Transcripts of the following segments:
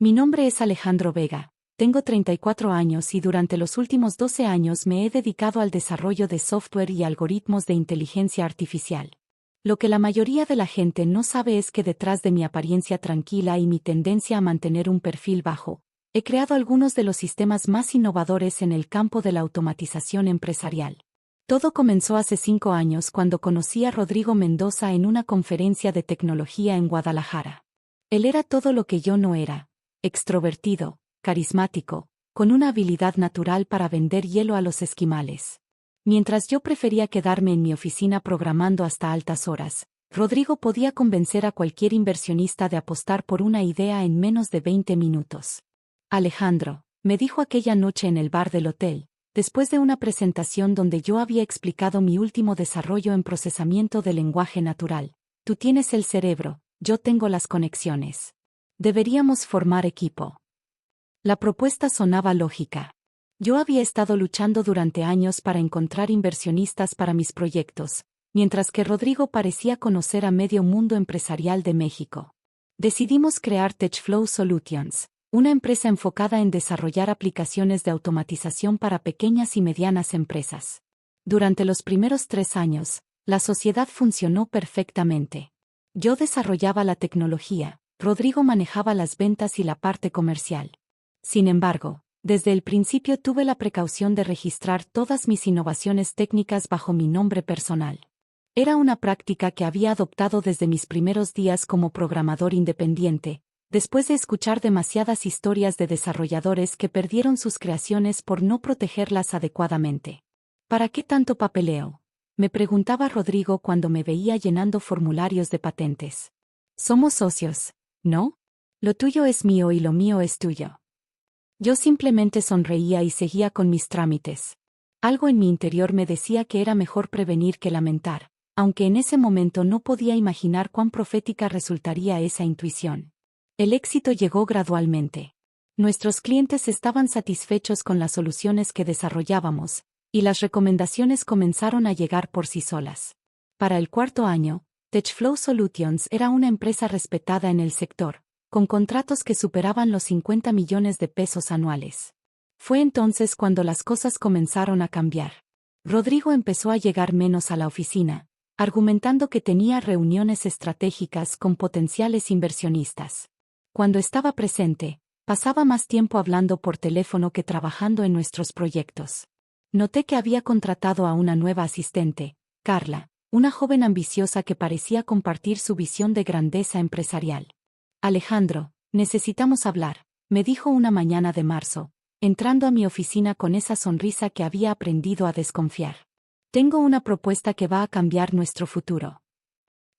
Mi nombre es Alejandro Vega, tengo 34 años y durante los últimos 12 años me he dedicado al desarrollo de software y algoritmos de inteligencia artificial. Lo que la mayoría de la gente no sabe es que detrás de mi apariencia tranquila y mi tendencia a mantener un perfil bajo, he creado algunos de los sistemas más innovadores en el campo de la automatización empresarial. Todo comenzó hace 5 años cuando conocí a Rodrigo Mendoza en una conferencia de tecnología en Guadalajara. Él era todo lo que yo no era: extrovertido, carismático, con una habilidad natural para vender hielo a los esquimales. Mientras yo prefería quedarme en mi oficina programando hasta altas horas, Rodrigo podía convencer a cualquier inversionista de apostar por una idea en menos de 20 minutos. Alejandro, me dijo aquella noche en el bar del hotel, después de una presentación donde yo había explicado mi último desarrollo en procesamiento de lenguaje natural: tú tienes el cerebro, yo tengo las conexiones. Deberíamos formar equipo. La propuesta sonaba lógica. Yo había estado luchando durante años para encontrar inversionistas para mis proyectos, mientras que Rodrigo parecía conocer a medio mundo empresarial de México. Decidimos crear TechFlow Solutions, una empresa enfocada en desarrollar aplicaciones de automatización para pequeñas y medianas empresas. Durante los primeros 3 años, la sociedad funcionó perfectamente. Yo desarrollaba la tecnología, Rodrigo manejaba las ventas y la parte comercial. Sin embargo, desde el principio tuve la precaución de registrar todas mis innovaciones técnicas bajo mi nombre personal. Era una práctica que había adoptado desde mis primeros días como programador independiente, después de escuchar demasiadas historias de desarrolladores que perdieron sus creaciones por no protegerlas adecuadamente. ¿Para qué tanto papeleo?, me preguntaba Rodrigo cuando me veía llenando formularios de patentes. Somos socios, ¿no? Lo tuyo es mío y lo mío es tuyo. Yo simplemente sonreía y seguía con mis trámites. Algo en mi interior me decía que era mejor prevenir que lamentar, aunque en ese momento no podía imaginar cuán profética resultaría esa intuición. El éxito llegó gradualmente. Nuestros clientes estaban satisfechos con las soluciones que desarrollábamos, y las recomendaciones comenzaron a llegar por sí solas. Para el 4.º año, TechFlow Solutions era una empresa respetada en el sector, con contratos que superaban los 50 millones de pesos anuales. Fue entonces cuando las cosas comenzaron a cambiar. Rodrigo empezó a llegar menos a la oficina, argumentando que tenía reuniones estratégicas con potenciales inversionistas. Cuando estaba presente, pasaba más tiempo hablando por teléfono que trabajando en nuestros proyectos. Noté que había contratado a una nueva asistente, Carla, una joven ambiciosa que parecía compartir su visión de grandeza empresarial. Alejandro, necesitamos hablar, me dijo una mañana de marzo, entrando a mi oficina con esa sonrisa que había aprendido a desconfiar. Tengo una propuesta que va a cambiar nuestro futuro.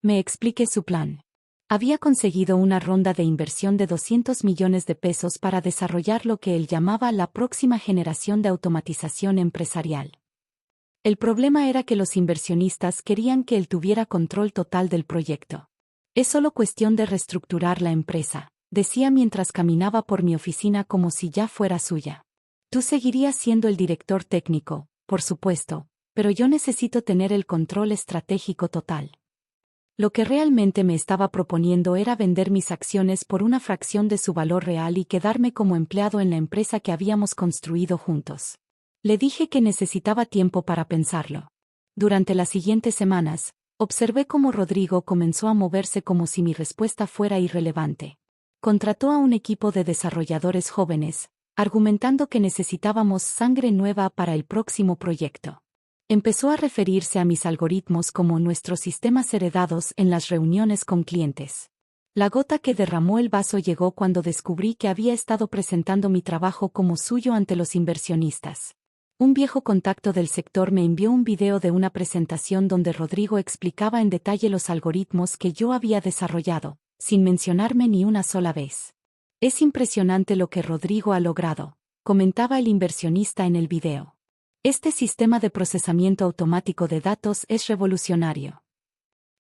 Me expliqué su plan. Había conseguido una ronda de inversión de 200 millones de pesos para desarrollar lo que él llamaba la próxima generación de automatización empresarial. El problema era que los inversionistas querían que él tuviera control total del proyecto. Es solo cuestión de reestructurar la empresa, decía mientras caminaba por mi oficina como si ya fuera suya. Tú seguirías siendo el director técnico, por supuesto, pero yo necesito tener el control estratégico total. Lo que realmente me estaba proponiendo era vender mis acciones por una fracción de su valor real y quedarme como empleado en la empresa que habíamos construido juntos. Le dije que necesitaba tiempo para pensarlo. Durante las siguientes semanas, observé cómo Rodrigo comenzó a moverse como si mi respuesta fuera irrelevante. Contrató a un equipo de desarrolladores jóvenes, argumentando que necesitábamos sangre nueva para el próximo proyecto. Empezó a referirse a mis algoritmos como nuestros sistemas heredados en las reuniones con clientes. La gota que derramó el vaso llegó cuando descubrí que había estado presentando mi trabajo como suyo ante los inversionistas. Un viejo contacto del sector me envió un video de una presentación donde Rodrigo explicaba en detalle los algoritmos que yo había desarrollado, sin mencionarme ni una sola vez. Es impresionante lo que Rodrigo ha logrado, comentaba el inversionista en el video. Este sistema de procesamiento automático de datos es revolucionario.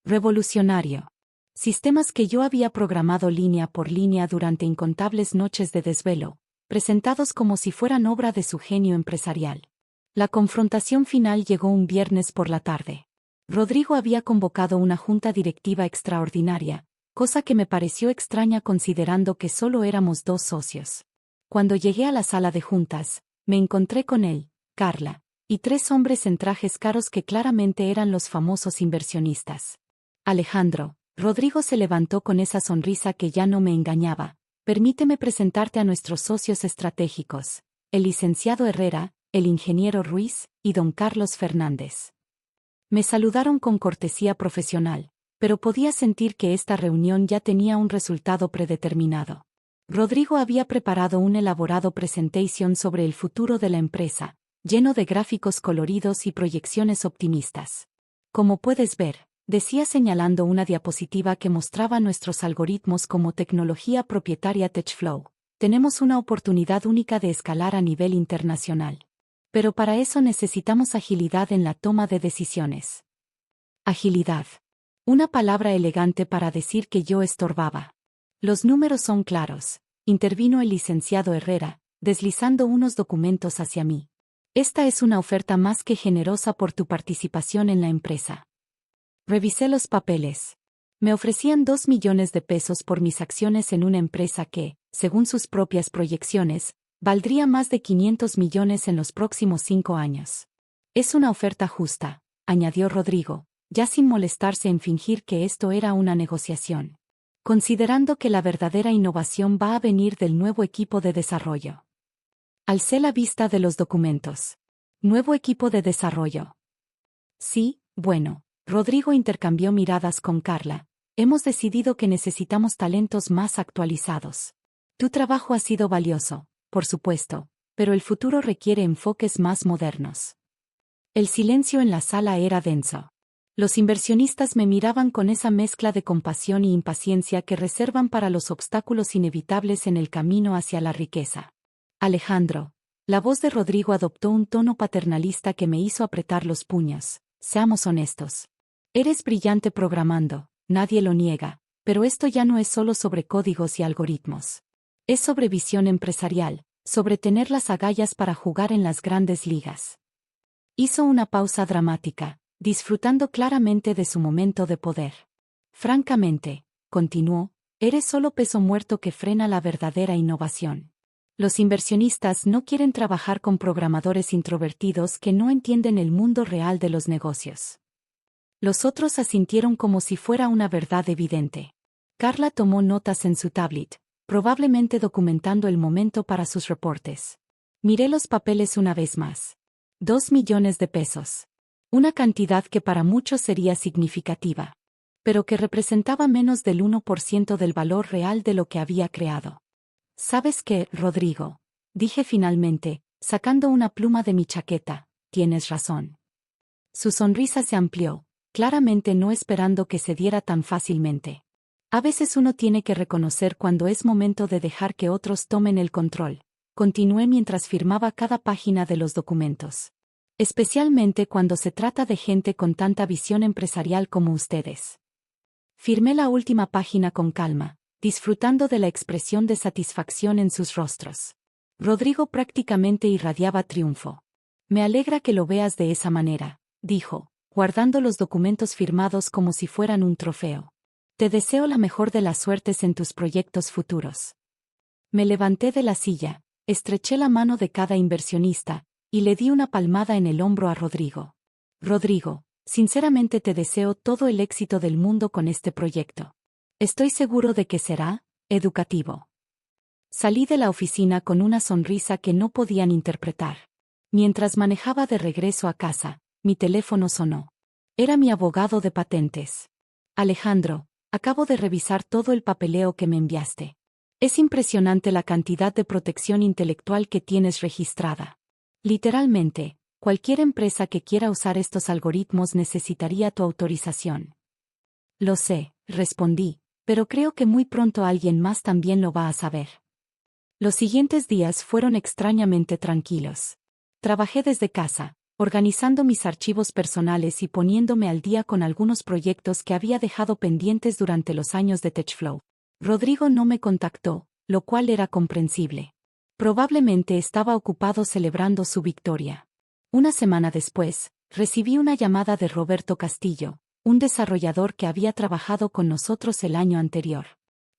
Revolucionario. Sistemas que yo había programado línea por línea durante incontables noches de desvelo, presentados como si fueran obra de su genio empresarial. La confrontación final llegó un viernes por la tarde. Rodrigo había convocado una junta directiva extraordinaria, cosa que me pareció extraña considerando que solo éramos 2 socios. Cuando llegué a la sala de juntas, me encontré con él, Carla, y 3 hombres en trajes caros que claramente eran los famosos inversionistas. Alejandro, Rodrigo se levantó con esa sonrisa que ya no me engañaba. Permíteme presentarte a nuestros socios estratégicos, el licenciado Herrera, el ingeniero Ruiz y don Carlos Fernández. Me saludaron con cortesía profesional, pero podía sentir que esta reunión ya tenía un resultado predeterminado. Rodrigo había preparado un elaborado presentation sobre el futuro de la empresa, lleno de gráficos coloridos y proyecciones optimistas. Como puedes ver, decía señalando una diapositiva que mostraba nuestros algoritmos como tecnología propietaria TechFlow, tenemos una oportunidad única de escalar a nivel internacional. Pero para eso necesitamos agilidad en la toma de decisiones. Agilidad. Una palabra elegante para decir que yo estorbaba. Los números son claros, intervino el licenciado Herrera, deslizando unos documentos hacia mí. Esta es una oferta más que generosa por tu participación en la empresa. Revisé los papeles. Me ofrecían 2 millones de pesos por mis acciones en una empresa que, según sus propias proyecciones, valdría más de 500 millones en los próximos 5 años. Es una oferta justa, añadió Rodrigo, ya sin molestarse en fingir que esto era una negociación. Considerando que la verdadera innovación va a venir del nuevo equipo de desarrollo. Alcé la vista de los documentos. ¿Nuevo equipo de desarrollo? Sí, bueno, Rodrigo intercambió miradas con Carla. Hemos decidido que necesitamos talentos más actualizados. Tu trabajo ha sido valioso, por supuesto, pero el futuro requiere enfoques más modernos. El silencio en la sala era denso. Los inversionistas me miraban con esa mezcla de compasión y impaciencia que reservan para los obstáculos inevitables en el camino hacia la riqueza. Alejandro. La voz de Rodrigo adoptó un tono paternalista que me hizo apretar los puños. Seamos honestos. Eres brillante programando, nadie lo niega, pero esto ya no es solo sobre códigos y algoritmos. Es sobre visión empresarial, sobre tener las agallas para jugar en las grandes ligas. Hizo una pausa dramática, disfrutando claramente de su momento de poder. Francamente, continuó, eres solo peso muerto que frena la verdadera innovación. Los inversionistas no quieren trabajar con programadores introvertidos que no entienden el mundo real de los negocios. Los otros asintieron como si fuera una verdad evidente. Carla tomó notas en su tablet, probablemente documentando el momento para sus reportes. Miré los papeles una vez más. 2 millones de pesos. Una cantidad que para muchos sería significativa, pero que representaba menos del 1% del valor real de lo que había creado. ¿Sabes qué, Rodrigo? Dije finalmente, sacando una pluma de mi chaqueta, tienes razón. Su sonrisa se amplió, claramente no esperando que se diera tan fácilmente. A veces uno tiene que reconocer cuando es momento de dejar que otros tomen el control. Continué mientras firmaba cada página de los documentos. Especialmente cuando se trata de gente con tanta visión empresarial como ustedes. Firmé la última página con calma, disfrutando de la expresión de satisfacción en sus rostros. Rodrigo prácticamente irradiaba triunfo. Me alegra que lo veas de esa manera, dijo, guardando los documentos firmados como si fueran un trofeo. Te deseo la mejor de las suertes en tus proyectos futuros. Me levanté de la silla, estreché la mano de cada inversionista, y le di una palmada en el hombro a Rodrigo. Rodrigo, sinceramente te deseo todo el éxito del mundo con este proyecto. Estoy seguro de que será educativo. Salí de la oficina con una sonrisa que no podían interpretar. Mientras manejaba de regreso a casa, mi teléfono sonó. Era mi abogado de patentes. Alejandro, acabo de revisar todo el papeleo que me enviaste. Es impresionante la cantidad de protección intelectual que tienes registrada. Literalmente, cualquier empresa que quiera usar estos algoritmos necesitaría tu autorización. Lo sé, respondí, pero creo que muy pronto alguien más también lo va a saber. Los siguientes días fueron extrañamente tranquilos. Trabajé desde casa, organizando mis archivos personales y poniéndome al día con algunos proyectos que había dejado pendientes durante los años de TechFlow. Rodrigo no me contactó, lo cual era comprensible. Probablemente estaba ocupado celebrando su victoria. Una semana después, recibí una llamada de Roberto Castillo, un desarrollador que había trabajado con nosotros el año anterior.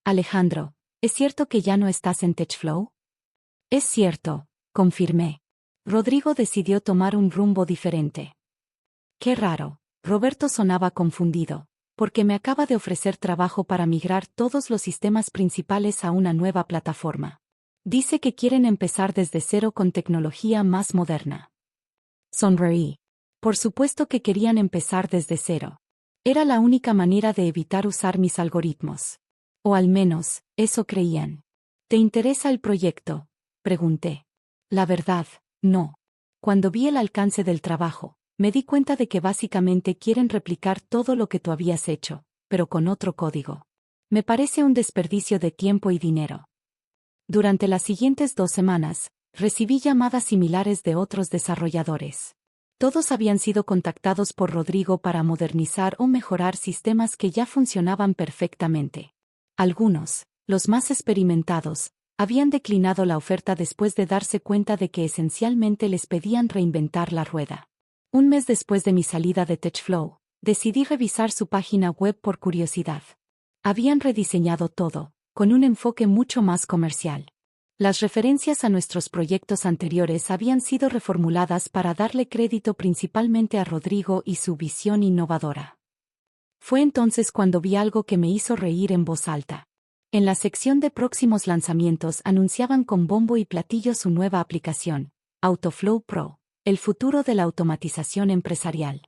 Alejandro, ¿es cierto que ya no estás en TechFlow? Es cierto, confirmé. Rodrigo decidió tomar un rumbo diferente. Qué raro. Roberto sonaba confundido, porque me acaba de ofrecer trabajo para migrar todos los sistemas principales a una nueva plataforma. Dice que quieren empezar desde cero con tecnología más moderna. Sonreí. Por supuesto que querían empezar desde cero. Era la única manera de evitar usar mis algoritmos. O al menos, eso creían. ¿Te interesa el proyecto?, pregunté. La verdad, no. Cuando vi el alcance del trabajo, me di cuenta de que básicamente quieren replicar todo lo que tú habías hecho, pero con otro código. Me parece un desperdicio de tiempo y dinero. Durante las siguientes 2 semanas, recibí llamadas similares de otros desarrolladores. Todos habían sido contactados por Rodrigo para modernizar o mejorar sistemas que ya funcionaban perfectamente. Algunos, los más experimentados, habían declinado la oferta después de darse cuenta de que esencialmente les pedían reinventar la rueda. Un mes después de mi salida de TechFlow, decidí revisar su página web por curiosidad. Habían rediseñado todo, con un enfoque mucho más comercial. Las referencias a nuestros proyectos anteriores habían sido reformuladas para darle crédito principalmente a Rodrigo y su visión innovadora. Fue entonces cuando vi algo que me hizo reír en voz alta. En la sección de próximos lanzamientos anunciaban con bombo y platillo su nueva aplicación, Autoflow Pro, el futuro de la automatización empresarial.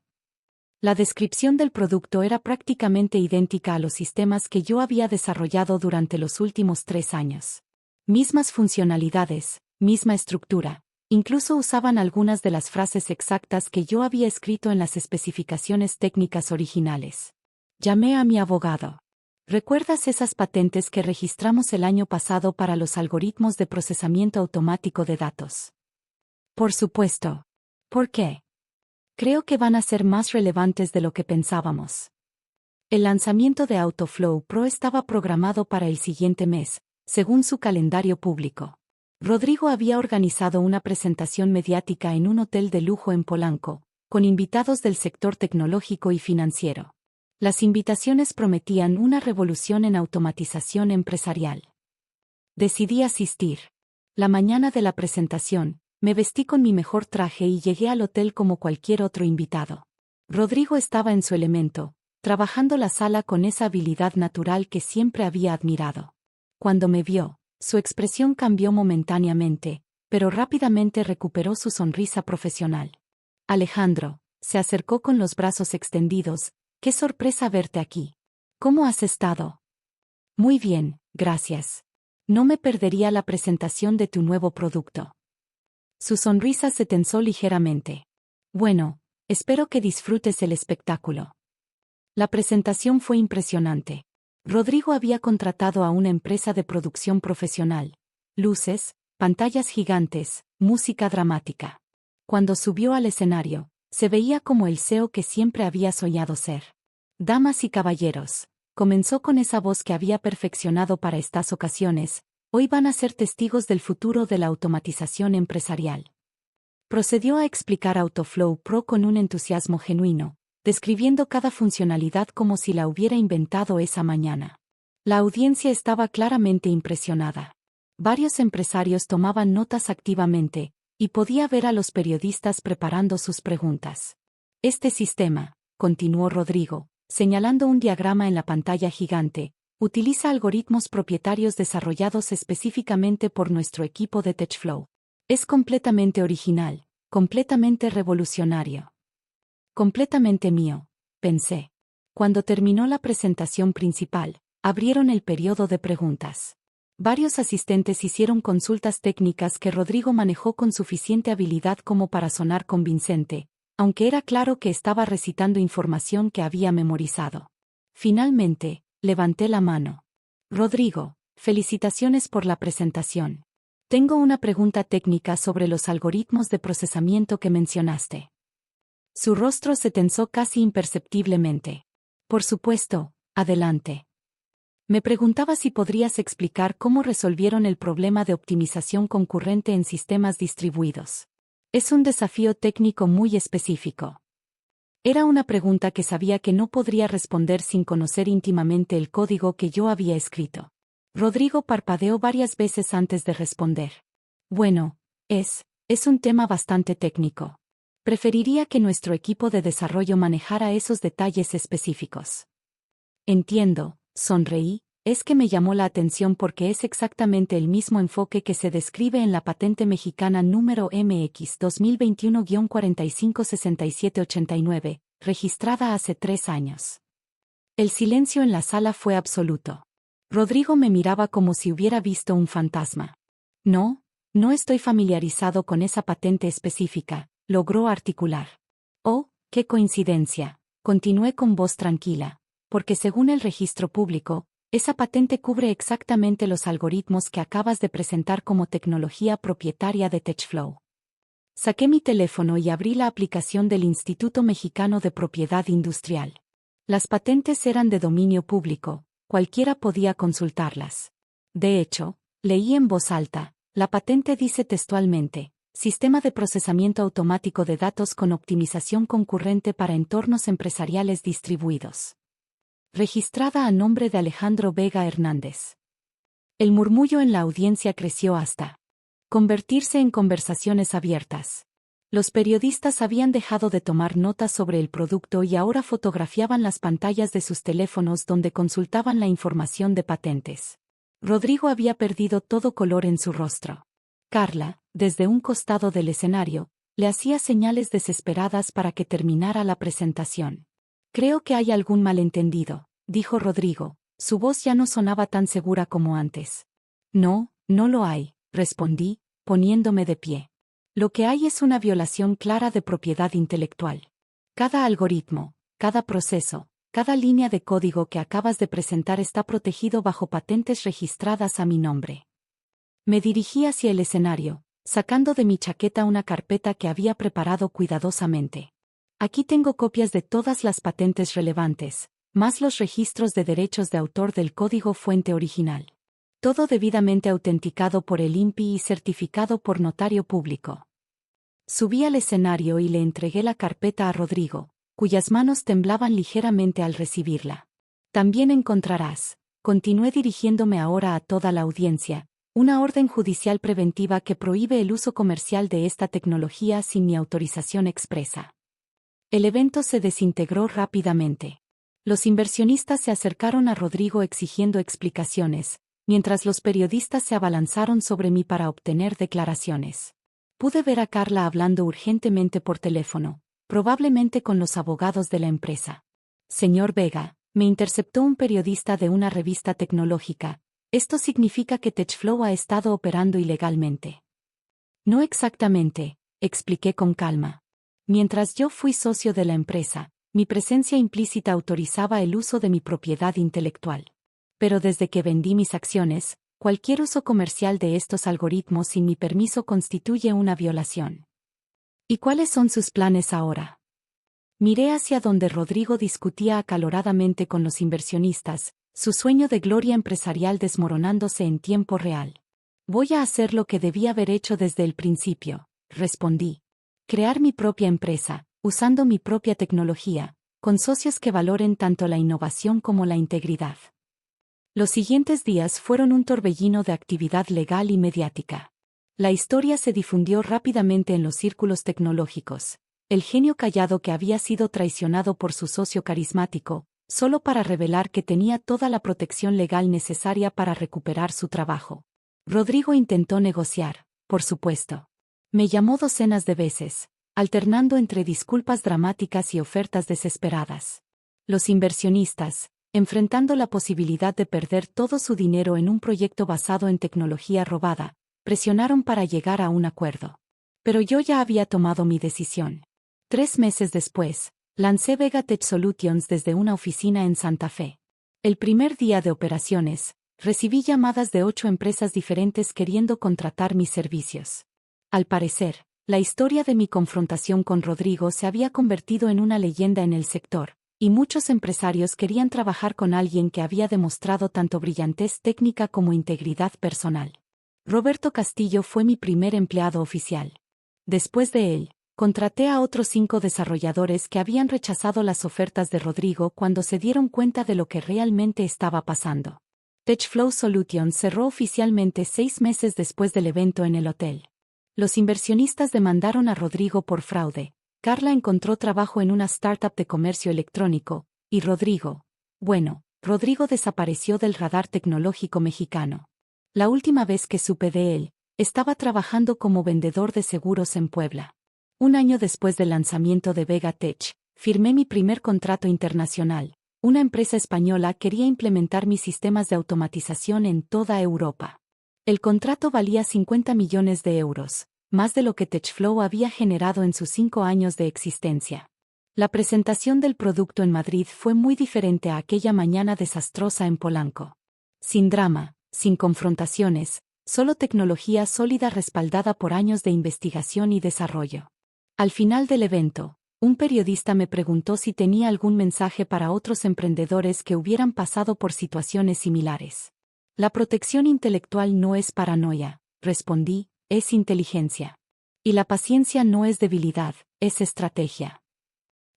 La descripción del producto era prácticamente idéntica a los sistemas que yo había desarrollado durante los últimos 3 años. Mismas funcionalidades, misma estructura, incluso usaban algunas de las frases exactas que yo había escrito en las especificaciones técnicas originales. Llamé a mi abogado. ¿Recuerdas esas patentes que registramos el año pasado para los algoritmos de procesamiento automático de datos? Por supuesto. ¿Por qué? Creo que van a ser más relevantes de lo que pensábamos. El lanzamiento de Autoflow Pro estaba programado para el siguiente mes, según su calendario público. Rodrigo había organizado una presentación mediática en un hotel de lujo en Polanco, con invitados del sector tecnológico y financiero. Las invitaciones prometían una revolución en automatización empresarial. Decidí asistir. La mañana de la presentación, me vestí con mi mejor traje y llegué al hotel como cualquier otro invitado. Rodrigo estaba en su elemento, trabajando la sala con esa habilidad natural que siempre había admirado. Cuando me vio, su expresión cambió momentáneamente, pero rápidamente recuperó su sonrisa profesional. Alejandro, se acercó con los brazos extendidos. ¡Qué sorpresa verte aquí! ¿Cómo has estado? Muy bien, gracias. No me perdería la presentación de tu nuevo producto. Su sonrisa se tensó ligeramente. Bueno, espero que disfrutes el espectáculo. La presentación fue impresionante. Rodrigo había contratado a una empresa de producción profesional. Luces, pantallas gigantes, música dramática. Cuando subió al escenario, se veía como el CEO que siempre había soñado ser. Damas y caballeros, comenzó con esa voz que había perfeccionado para estas ocasiones, hoy van a ser testigos del futuro de la automatización empresarial. Procedió a explicar Autoflow Pro con un entusiasmo genuino, describiendo cada funcionalidad como si la hubiera inventado esa mañana. La audiencia estaba claramente impresionada. Varios empresarios tomaban notas activamente, y podía ver a los periodistas preparando sus preguntas. Este sistema, continuó Rodrigo, señalando un diagrama en la pantalla gigante, utiliza algoritmos propietarios desarrollados específicamente por nuestro equipo de TechFlow. Es completamente original, completamente revolucionario. Completamente mío, pensé. Cuando terminó la presentación principal, abrieron el periodo de preguntas. Varios asistentes hicieron consultas técnicas que Rodrigo manejó con suficiente habilidad como para sonar convincente, aunque era claro que estaba recitando información que había memorizado. Finalmente, levanté la mano. Rodrigo, felicitaciones por la presentación. Tengo una pregunta técnica sobre los algoritmos de procesamiento que mencionaste. Su rostro se tensó casi imperceptiblemente. Por supuesto, adelante. Me preguntaba si podrías explicar cómo resolvieron el problema de optimización concurrente en sistemas distribuidos. Es un desafío técnico muy específico. Era una pregunta que sabía que no podría responder sin conocer íntimamente el código que yo había escrito. Rodrigo parpadeó varias veces antes de responder. Bueno, es un tema bastante técnico. Preferiría que nuestro equipo de desarrollo manejara esos detalles específicos. Entiendo, sonreí, es que me llamó la atención porque es exactamente el mismo enfoque que se describe en la patente mexicana número MX 2021-456789, registrada hace 3 años. El silencio en la sala fue absoluto. Rodrigo me miraba como si hubiera visto un fantasma. No estoy familiarizado con esa patente específica, logró articular. Oh, qué coincidencia, continué con voz tranquila, porque según el registro público, esa patente cubre exactamente los algoritmos que acabas de presentar como tecnología propietaria de TechFlow. Saqué mi teléfono y abrí la aplicación del Instituto Mexicano de Propiedad Industrial. Las patentes eran de dominio público, cualquiera podía consultarlas. De hecho, leí en voz alta, la patente dice textualmente, Sistema de procesamiento automático de datos con optimización concurrente para entornos empresariales distribuidos. Registrada a nombre de Alejandro Vega Hernández. El murmullo en la audiencia creció hasta convertirse en conversaciones abiertas. Los periodistas habían dejado de tomar notas sobre el producto y ahora fotografiaban las pantallas de sus teléfonos donde consultaban la información de patentes. Rodrigo había perdido todo color en su rostro. Carla, desde un costado del escenario, le hacía señales desesperadas para que terminara la presentación. Creo que hay algún malentendido, dijo Rodrigo, su voz ya no sonaba tan segura como antes. No lo hay, respondí, poniéndome de pie. Lo que hay es una violación clara de propiedad intelectual. Cada algoritmo, cada proceso, cada línea de código que acabas de presentar está protegido bajo patentes registradas a mi nombre. Me dirigí hacia el escenario, sacando de mi chaqueta una carpeta que había preparado cuidadosamente. Aquí tengo copias de todas las patentes relevantes, más los registros de derechos de autor del código fuente original. Todo debidamente autenticado por el INPI y certificado por notario público. Subí al escenario y le entregué la carpeta a Rodrigo, cuyas manos temblaban ligeramente al recibirla. También encontrarás, continué dirigiéndome ahora a toda la audiencia, una orden judicial preventiva que prohíbe el uso comercial de esta tecnología sin mi autorización expresa. El evento se desintegró rápidamente. Los inversionistas se acercaron a Rodrigo exigiendo explicaciones, mientras los periodistas se abalanzaron sobre mí para obtener declaraciones. Pude ver a Carla hablando urgentemente por teléfono, probablemente con los abogados de la empresa. Señor Vega, me interceptó un periodista de una revista tecnológica. Esto significa que TechFlow ha estado operando ilegalmente. No exactamente, expliqué con calma. Mientras yo fui socio de la empresa, mi presencia implícita autorizaba el uso de mi propiedad intelectual. Pero desde que vendí mis acciones, cualquier uso comercial de estos algoritmos sin mi permiso constituye una violación. ¿Y cuáles son sus planes ahora? Miré hacia donde Rodrigo discutía acaloradamente con los inversionistas, su sueño de gloria empresarial desmoronándose en tiempo real. Voy a hacer lo que debía haber hecho desde el principio, respondí. Crear mi propia empresa, usando mi propia tecnología, con socios que valoren tanto la innovación como la integridad. Los siguientes días fueron un torbellino de actividad legal y mediática. La historia se difundió rápidamente en los círculos tecnológicos. El genio callado que había sido traicionado por su socio carismático, solo para revelar que tenía toda la protección legal necesaria para recuperar su trabajo. Rodrigo intentó negociar, por supuesto. Me llamó docenas de veces, alternando entre disculpas dramáticas y ofertas desesperadas. Los inversionistas, enfrentando la posibilidad de perder todo su dinero en un proyecto basado en tecnología robada, presionaron para llegar a un acuerdo. Pero yo ya había tomado mi decisión. 3 meses después, lancé Vega Tech Solutions desde una oficina en Santa Fe. El primer día de operaciones, recibí llamadas de 8 empresas diferentes queriendo contratar mis servicios. Al parecer, la historia de mi confrontación con Rodrigo se había convertido en una leyenda en el sector, y muchos empresarios querían trabajar con alguien que había demostrado tanto brillantez técnica como integridad personal. Roberto Castillo fue mi primer empleado oficial. Después de él, Contraté a otros 5 desarrolladores que habían rechazado las ofertas de Rodrigo cuando se dieron cuenta de lo que realmente estaba pasando. TechFlow Solutions cerró oficialmente 6 meses después del evento en el hotel. Los inversionistas demandaron a Rodrigo por fraude. Carla encontró trabajo en una startup de comercio electrónico, y Rodrigo desapareció del radar tecnológico mexicano. La última vez que supe de él, estaba trabajando como vendedor de seguros en Puebla. Un año después del lanzamiento de Vega Tech, firmé mi primer contrato internacional. Una empresa española quería implementar mis sistemas de automatización en toda Europa. El contrato valía 50 millones de euros, más de lo que TechFlow había generado en sus 5 años de existencia. La presentación del producto en Madrid fue muy diferente a aquella mañana desastrosa en Polanco. Sin drama, sin confrontaciones, solo tecnología sólida respaldada por años de investigación y desarrollo. Al final del evento, un periodista me preguntó si tenía algún mensaje para otros emprendedores que hubieran pasado por situaciones similares. La protección intelectual no es paranoia, respondí, es inteligencia. Y la paciencia no es debilidad, es estrategia.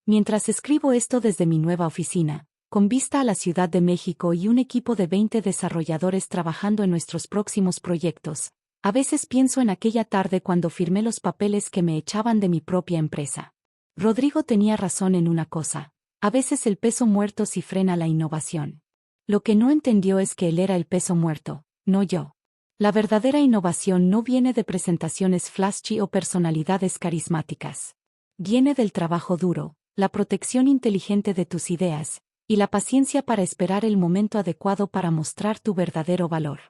Mientras escribo esto desde mi nueva oficina, con vista a la Ciudad de México y un equipo de 20 desarrolladores trabajando en nuestros próximos proyectos, a veces pienso en aquella tarde cuando firmé los papeles que me echaban de mi propia empresa. Rodrigo tenía razón en una cosa: a veces el peso muerto sí frena la innovación. Lo que no entendió es que él era el peso muerto, no yo. La verdadera innovación no viene de presentaciones flashy o personalidades carismáticas. Viene del trabajo duro, la protección inteligente de tus ideas, y la paciencia para esperar el momento adecuado para mostrar tu verdadero valor.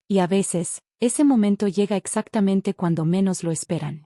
Y a veces, ese momento llega exactamente cuando menos lo esperan.